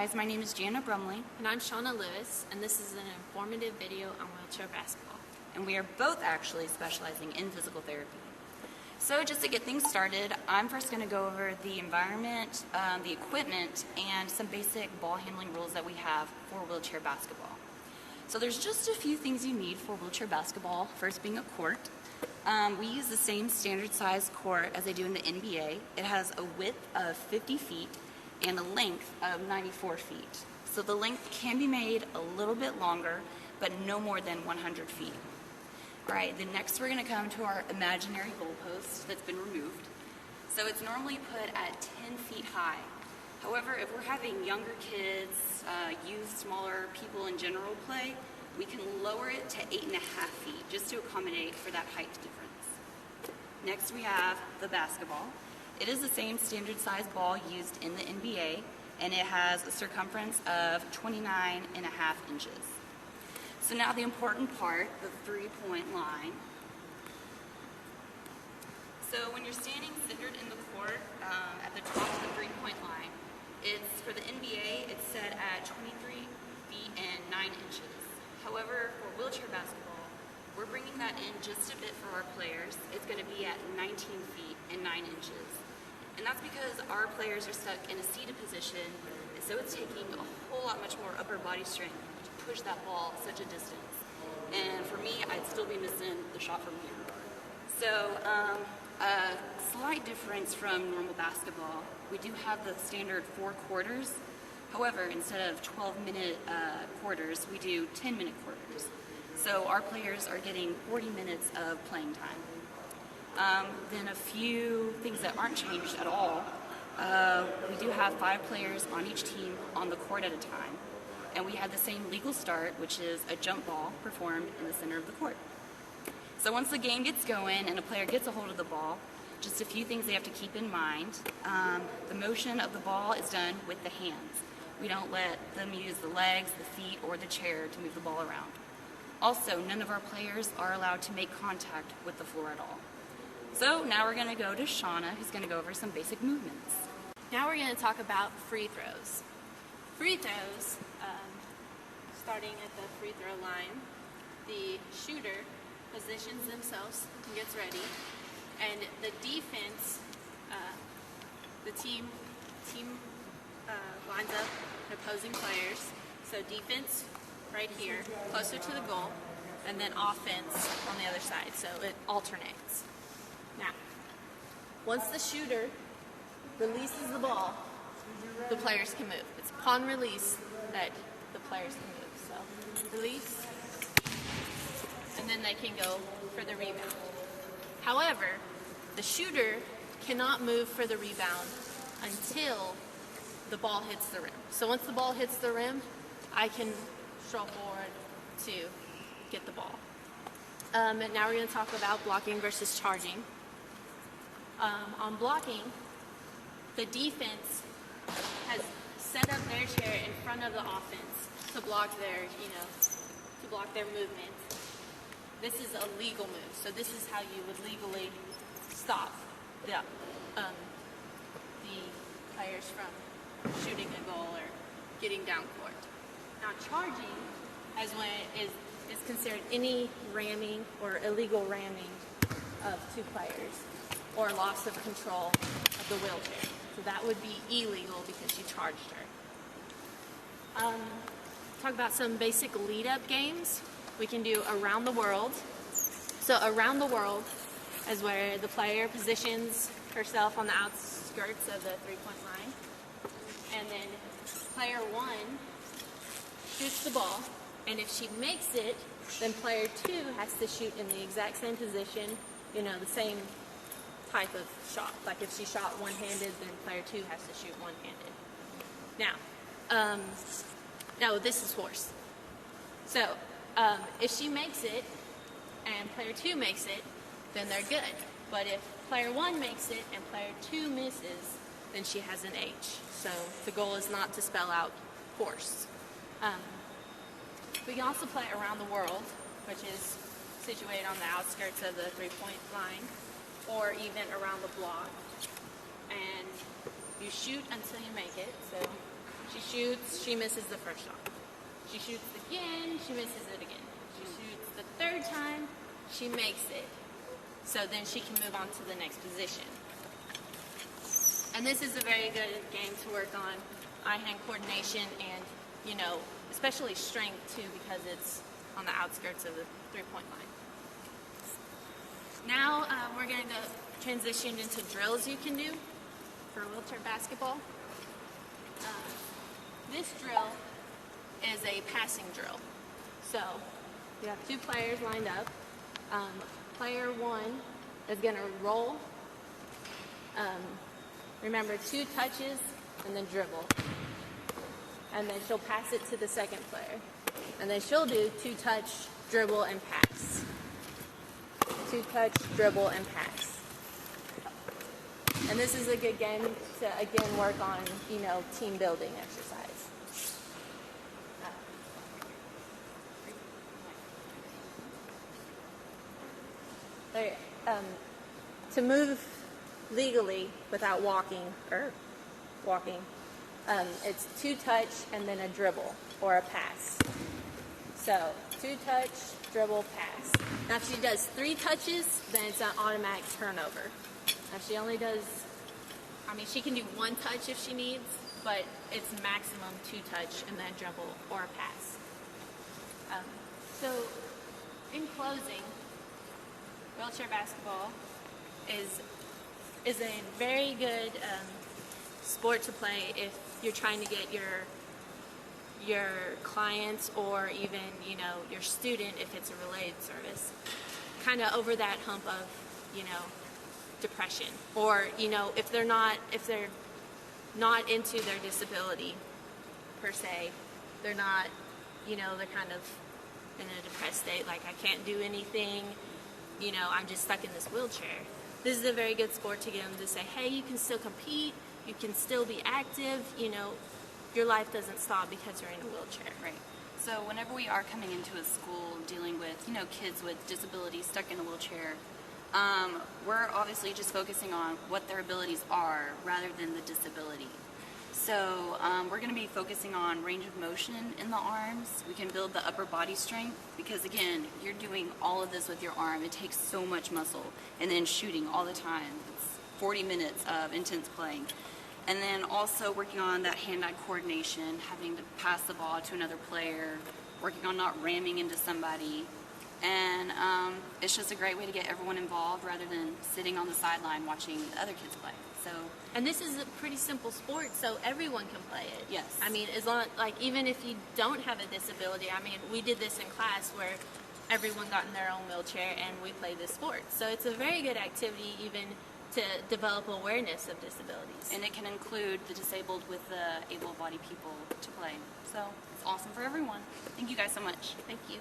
guys, my name is Jana Brumley. And I'm Shauna Lewis, and this is an informative video on wheelchair basketball. And we are both actually specializing in physical therapy. So just to get things started, I'm first going to go over the environment, the equipment, and some basic ball handling rules that we have for wheelchair basketball. So there's just a few things you need for wheelchair basketball, first being a court. We use the same standard size court as they do in the NBA. It has a width of 50 feet and a length of 94 feet. So the length can be made a little bit longer, but no more than 100 feet. All right, then next we're going to come to our imaginary goalpost that's been removed. So it's normally put at 10 feet high. However, if we're having younger kids, youth, smaller people in general play, we can lower it to 8.5 feet just to accommodate for that height difference. Next we have the basketball. It is the same standard size ball used in the NBA, and it has a circumference of 29.5 inches. So now the important part, the three-point line. So when you're standing centered in the court at the top of the three-point line, it's for the NBA, it's set at 23 feet and 9 inches. However, for wheelchair basketball, we're bringing that in just a bit for our players. It's going to be at 19 feet and 9 inches. And that's because our players are stuck in a seated position, and so it's taking a whole lot much more upper body strength to push that ball such a distance. And for me, I'd still be missing the shot from here. So a slight difference from normal basketball, we do have the standard 4 quarters. However, instead of 12-minute quarters, we do 10-minute quarters. So our players are getting 40 minutes of playing time. Then a few things that aren't changed at all. We do have 5 players on each team on the court at a time. And we have the same legal start, which is a jump ball performed in the center of the court. So once the game gets going and a player gets a hold of the ball, just a few things they have to keep in mind. The motion of the ball is done with the hands. We don't let them use the legs, the feet, or the chair to move the ball around. Also, none of our players are allowed to make contact with the floor at all. So now we're going to go to Shauna, who's going to go over some basic movements. Now we're going to talk about free throws. Free throws, starting at the free throw line, the shooter positions themselves and gets ready, and the defense, the team lines up opposing players. So defense right here, closer to the goal, and then offense on the other side. So it alternates. Now, once the shooter releases the ball, the players can move. It's upon release that the players can move. So release, and then they can go for the rebound. However, the shooter cannot move for the rebound until the ball hits the rim. So once the ball hits the rim, I can stroll forward to get the ball. And now we're going to talk about blocking versus charging. On blocking, the defense has set up their chair in front of the offense to block their movement. This is a legal move, so this is how you would legally stop the players from shooting a goal or getting down court. Now, charging is considered any ramming or illegal ramming of 2 players or loss of control of the wheelchair. So that would be illegal because you charged her. Talk about some basic lead-up games. We can do around the world. So around the world is where the player positions herself on the outskirts of the three-point line. And then player 1 shoots the ball, and if she makes it, then player 2 has to shoot in the exact same position, the same type of shot. Like if she shot one-handed, then player 2 has to shoot one-handed. Now, this is horse. So if she makes it and player 2 makes it, then they're good. But if player 1 makes it and player 2 misses, then she has an H. So the goal is not to spell out horse. We can also play around the world, which is situated on the outskirts of the three-point line, or even around the block. And you shoot until you make it. So She shoots, she misses the first shot. She shoots again, she misses it again. She shoots the third time, she makes it. So then she can move on to the next position. And this is a very good game to work on eye-hand coordination and, you know, especially strength too, because it's on the outskirts of the three-point line. Now we're going to transition into drills you can do for wheelchair basketball. This drill is a passing drill. So you have two players lined up. Player one is going to roll. Remember, 2 touches and then dribble. And then she'll pass it to the second player. And then she'll do 2 touch, dribble, and pass. 2 touch, dribble, and pass. And this is a good game to, again, work on, you know, team building exercise. To move legally without walking, it's 2 touch and then a dribble or a pass. So 2 touch, dribble, pass. Now if she does 3 touches, then it's an automatic turnover. Now if she only does, she can do 1 touch if she needs, but it's maximum 2 touch and then dribble or a pass. So in closing, wheelchair basketball is a very good sport to play if you're trying to get your clients or even, you know, your student, if it's a related service, kind of over that hump of, you know, depression, or, you know, if they're not into their disability per se, they're not, you know, they're kind of in a depressed state, like I can't do anything, you know, I'm just stuck in this wheelchair. This is a very good sport to get them to say, hey, you can still compete, you can still be active, you know, your life doesn't stop because you're in a wheelchair. Right. So whenever we are coming into a school dealing with, you know, kids with disabilities stuck in a wheelchair, we're obviously just focusing on what their abilities are rather than the disability. So we're going to be focusing on range of motion in the arms. We can build the upper body strength because, again, you're doing all of this with your arm. It takes so much muscle. And then shooting all the time. It's 40 minutes of intense playing. And then also working on that hand-eye coordination, having to pass the ball to another player, working on not ramming into somebody. And it's just a great way to get everyone involved rather than sitting on the sideline watching the other kids play. And this is a pretty simple sport, so everyone can play it. Yes. As long, like, even if you don't have a disability, we did this in class where everyone got in their own wheelchair and we played this sport. So it's a very good activity even to develop awareness of disabilities. And it can include the disabled with the able-bodied people to play. So it's awesome for everyone. Thank you guys so much. Thank you.